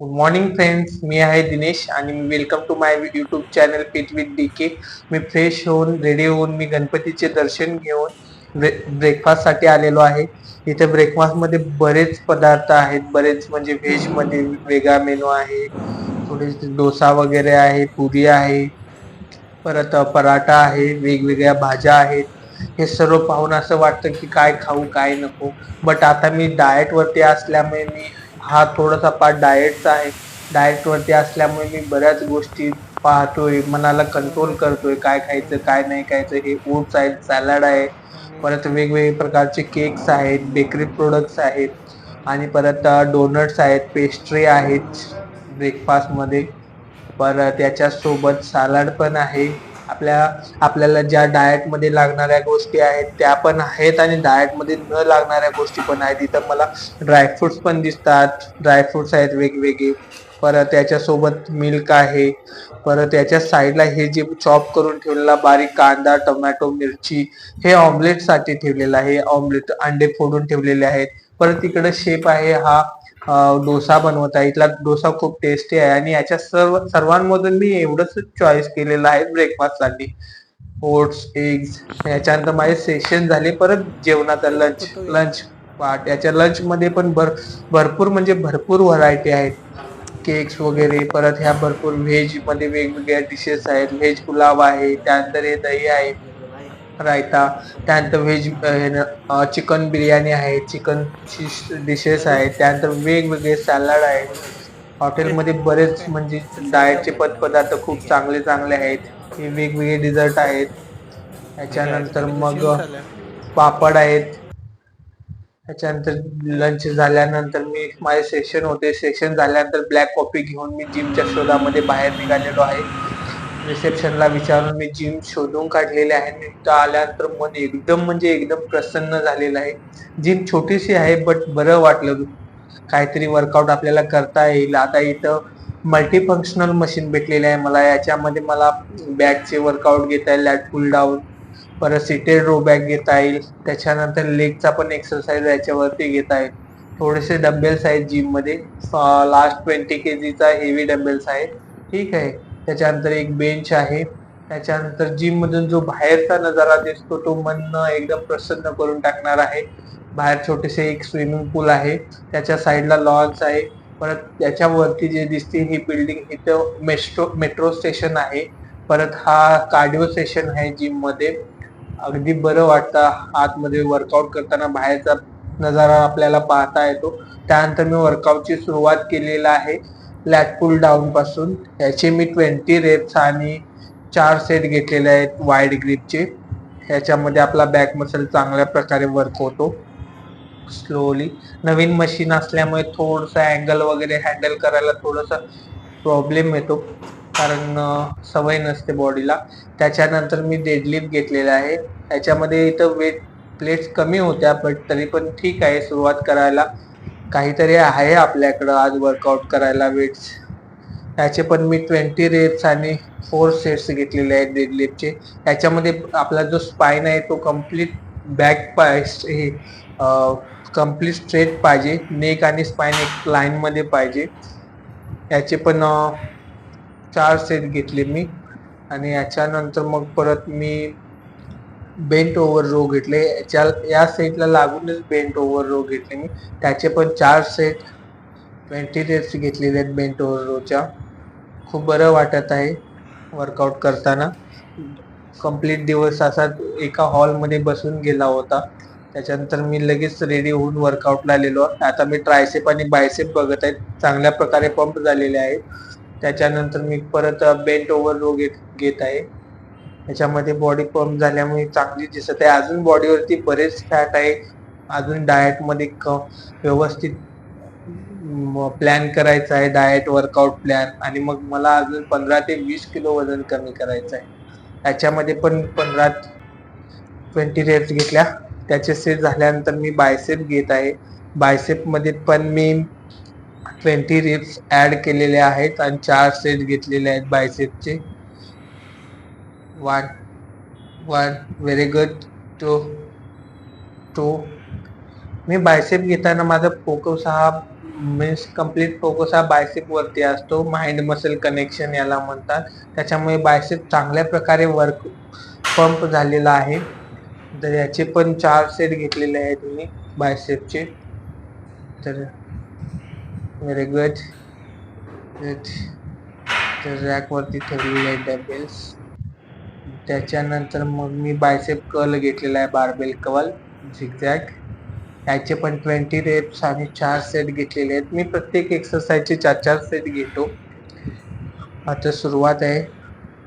Good morning friends, मी आहे दिनेश आणि welcome to my YouTube channel fit with DK. मी fresh होऊन रेडी होऊन मी गणपतीचे दर्शन घेऊन ब्रेकफास्ट साठी आलेलो आहे. इथे ब्रेकफास्ट मध्ये बरेच पदार्थ आहेत, बरेच म्हणजे व्हेज मध्ये वेगळा मेनू आहे. थोडे डोसा वगैरे आहे, पुरी आहे, परत पराठा आहे, वेगवेगळ्या भाज्या आहेत. हे सर्व पाहून असं वाटतं की काय खाऊ काय नको. बट आता मी डाएट वरती असल्यामुळे हा थोडासा पार्ट डाएटचा आहे. डाएट वरती असल्यामुळे मी बऱ्याच गोष्टी पाहतोय, मनाला कंट्रोल करतोय, काय खायचं काय नाही खायचं. हे ओट्स आहेत, सॅलड आहे, परत वेगवेगळे प्रकारचे केक्स आहेत, बेकरी प्रोडक्ट्स आहेत आणि परत डोनट्स आहेत, पेस्ट्री आहेत ब्रेकफास्ट मध्ये. परत त्याच्यासोबत सॅलड पण आहे. आपल्याला ज्या डाएट मध्ये लागणाऱ्या गोष्टी आहेत त्या पण आहेत आणि डाएट मध्ये न लागणाऱ्या गोष्टी पण आहेत. इथं मला ड्रायफ्रुट्स पण दिसतात, ड्रायफ्रुट्स आहेत वेगवेगळे. परत त्याच्यासोबत मिल्क आहे. परत त्याच्या साईडला हे जे चॉप करून ठेवलेला बारीक कांदा, टोमॅटो, मिरची, हे ऑमलेट साठी ठेवलेलं आहे. ऑमलेट अंडे फोडून ठेवलेले आहेत. परत तिकडे शेप आहे, हा डोसा बनवत आहे. इथला डोसा खूप टेस्टी आहे आणि याच्या सर्वांमधून मी एवढंच चॉईस केलेलं आहे ब्रेकफास्ट साठी. Oats, eggs. याच्यानंतर माझे सेशन झाले. परत जेवणाचा लंच पार्ट. याच्या लंच मध्ये पण भरपूर म्हणजे भरपूर व्हरायटी आहेत, केक्स वगैरे. परत ह्या भरपूर व्हेज मध्ये वेगवेगळ्या डिशेस आहेत. व्हेज पुलाव आहे, त्यानंतर हे दही आहे, रायता, त्यानंतर व्हेज चिकन बिर्याणी आहे, चिकन डिशेस आहेत, त्यानंतर वेगवेगळे सॅलड आहेत. हॉटेलमध्ये बरेच म्हणजे डाएटचे पदार्थ खूप चांगले चांगले आहेत. हे वेगवेगळे डिझर्ट आहेत. त्याच्यानंतर मग पापड आहेत. त्याच्यानंतर लंच झाल्यानंतर मी माझे सेशन होते. सेशन झाल्यानंतर ब्लॅक कॉफी घेऊन मी जिमच्या शोधामध्ये बाहेर निघालेलो आहे. रिसेप्शनला विचारून मी जिम शोधून काढलेले आहे. तिथं आल्यानंतर मन एकदम म्हणजे एकदम प्रसन्न झालेलं आहे. जिम छोटीशी आहे बट बरं वाटलं. काहीतरी वर्कआउट आपल्याला करता येईल. आता इथं मल्टीफंक्शनल मशीन भेटलेले आहे मला. याच्यामध्ये मला बॅकचे वर्कआउट घेता येईल, लॅट पुल डाऊन, परत सिटेड रो बॅक घेता येईल. त्याच्यानंतर लेगचा पण एक्सरसाइज याच्यावरती घेता येईल. थोडेसे डंबेल्स आहेत जिम मध्ये, लास्ट 20 kg हेवी डंबेल्स आहेत. ठीक आहे. त्याच्यानंतर एक बेंच आहे. त्याच्यानंतर जिम मधून जो बाहेरचा नजारा दिसतो तो मन एकदम प्रसन्न करून टाकणार आहे. बाहेर छोटेसे एक स्विमिंग पूल आहे, त्याच्या साईडला लॉन्स आहे. परत त्याच्यावरती जे दिसते ही बिल्डिंग, इथं मेट्रो स्टेशन आहे. परत हा कार्डिओ सेशन आहे जिम मध्ये. अगदी बरं वाटतं आतमध्ये वर्कआउट करताना. बाहेरचा नजारा आपल्याला पाहता येतो. त्यानंतर मी वर्कआउटची सुरुवात केलेला आहे लॅट पुल डाऊन पासून. याचे मी 20 रेप्स आणि 4 सेट घेतलेले आहेत वाईड ग्रिपचे. ह्याच्यामध्ये आपला बॅक मसल चांगल्या प्रकारे वर्क होतो. स्लोली नवीन मशीन असल्यामुळे थोडस अँगल वगैरे हँडल करायला थोडस प्रॉब्लेम येतो, कारण सवय नसते बॉडीला. त्याच्यानंतर मी डेडलिफ्ट घेतलेला आहे. त्याच्यामध्ये इथं वेट प्लेट्स कमी होत्या बट तरी पण ठीक आहे सुरुवात करायला. काहीतरी आहे आपल्याकडं आज वर्कआउट करायला वेट्स. त्याचे पण मी 20 रेप्स आणि 4 सेट्स घेतलेले आहेत डेडलिफ्टचे. त्याच्यामध्ये आपला जो स्पाइन आहे तो कम्प्लीट बॅक हे कम्प्लीट स्ट्रेट पाहिजे. नेक आणि स्पाइन एक लाईन मध्ये पाहिजे. याचे पण 4 सेट घेतले मी. आणि याच्यानंतर मग परत मी बेंट ओव्हर रो घेतले. या सेटला लागूनच बेंट ओव्हर रो घेतले मी. त्याचे पण 4 सेट 20 रेप्स घेतलेले आहेत बेंट ओव्हर रोच्या. खूप बरं वाटत आहे वर्कआउट करताना. कंप्लीट दिवस असा एका हॉलमध्ये बसून गेला होता. त्याच्यानंतर मी लगेच रेडी होऊन वर्कआउटला आलेलो. आता मी ट्रायसेप आणि बायसेप बघत आहेत, चांगल्या प्रकारे पंप झालेले आहेत. त्याच्यानंतर मी परत बेंट ओव्हर रो घेत आहे. त्याच्यामध्ये बॉडी पंप झाल्यामुळे चांगली दिसत आहे. अजून बॉडीवरती बरेच फॅट आहे. अजून डाएट मध्ये व्यवस्थित प्लॅन करायचा आहे, डाएट वर्कआउट प्लॅन. आणि मग मला अजून 15 ते 20 किलो वजन कमी करायचं आहे. त्याच्यामध्ये पण 20 रेप्स घेतल्या. त्याचे सेट झाल्यानंतर मी बायसेप घेत आहे. बायसेप मध्ये पण मी 20 रेप्स ऍड केलेले आहेत आणि 4 सेट घेतलेले आहेत बायसेपचे. One very good. टू. मी बायसेप घेताना माझा फोकस हा मीन्स कम्प्लीट फोकस हा बायसेप वरती असतो. माइंड मसल कनेक्शन याला म्हणतात. त्याच्यामुळे बायसेप चांगल्या प्रकारे वर्क पंप झालेला आहे. तर याचे पण 4 सेट घेतलेले आहेत मी बायसेपचे. तर व्हेरी गुड. तर रॅक वरती ठेवलेले आहेत डबेल्स. त्याच्यानंतर मग मी बायसेप कर्ल घेतलेला आहे, बारबेल कर्ल झिगझॅग. याचे पण 20 रेप्स आणि 4 सेट घेतलेले आहेत. मी प्रत्येक एक्सरसाइजचे 4-4 सेट घेतो. आता सुरुवात आहे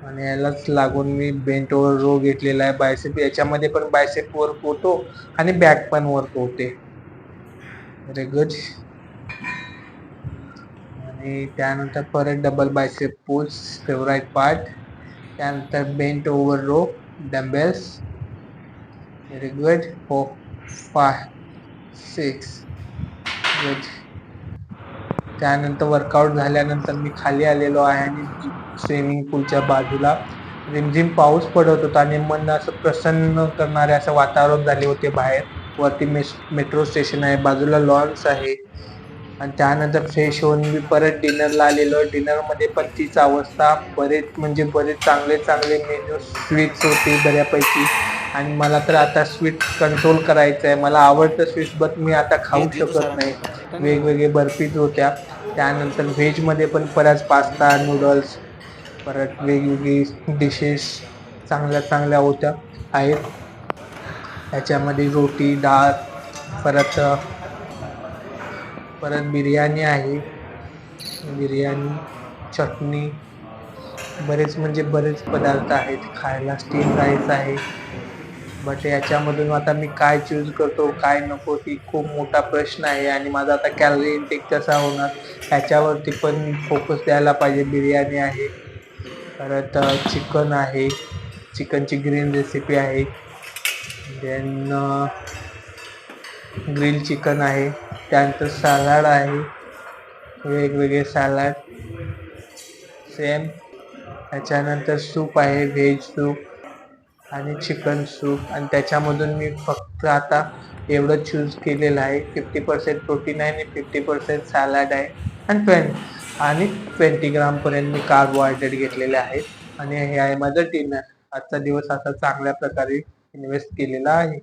आणि यालाच लागून मी बेंट ओव्हर रो घेतलेला आहे बायसेप. याच्यामध्ये पण बायसेप वर्क होतो आणि बॅक पण वर्क होते. Very good. आणि त्यानंतर परत double bicep pulls, favourite part. त्यानंतर bent over row dumbbells. Very good. 4, 5, 6. Good. त्यानंतर वर्कआउट झाल्यानंतर मी खाली आलेलो आहे आणि स्विमिंग पूलच्या बाजूला रिमझिम पाऊस पडत होता आणि मन असं प्रसन्न करणारे असं वातावरण झाले होते बाहेर. वरती मेट्रो स्टेशन आहे, बाजूला लॉन्स आहे. आणि त्यानंतर फ्रेश होऊन मी परत डिनरला आलेलो. डिनरमध्ये पण तीच अवस्था. बरेच चांगले चांगले मेन्यू स्वीट्स होते बऱ्यापैकी. आणि मला तर आता स्वीट कंट्रोल करायचं आहे. मला आवडतं स्वीट्स बट मी आता खाऊ शकत नाही. वेगवेगळे बर्फीज होत्या. त्यानंतर व्हेजमध्ये पण परत पास्ता, नूडल्स, परत वेगवेगळी डिशेस चांगल्या चांगल्या होत्या आहेत. त्याच्यामध्ये रोटी, डाळ, परत बिर्याणी आहे. बिर्याणी, चटणी, बरेच पदार्थ आहेत खायला. स्टीम राईस आहे. बट याच्यामधून आता मी काय चूज करतो काय नको ती खूप मोठा प्रश्न आहे. आणि माझा आता कॅलरी इंटेक कसा होणार ह्याच्यावरती पण फोकस द्यायला पाहिजे. बिर्याणी आहे, परत चिकन आहे, चिकनची ग्रीन रेसिपी आहे, देन ग्रिल चिकन आहे. त्यानंतर सॅलड आहे, वेगवेगळे सॅलड सेम. त्याच्यानंतर सूप आहे, व्हेज सूप आणि चिकन सूप. आणि त्याच्यामधून मी फक्त आता एवढं चूज केलेलं आहे. 50% प्रोटीन आहे आणि 50% सॅलड आहे आणि 20 ग्राम पर्यंत मी कार्बोहायड्रेट घेतलेले आहेत. आणि हे आहे माझं डिनर. आजचा दिवस असा चांगल्या प्रकारे इन्व्हेस्ट केलेला आहे.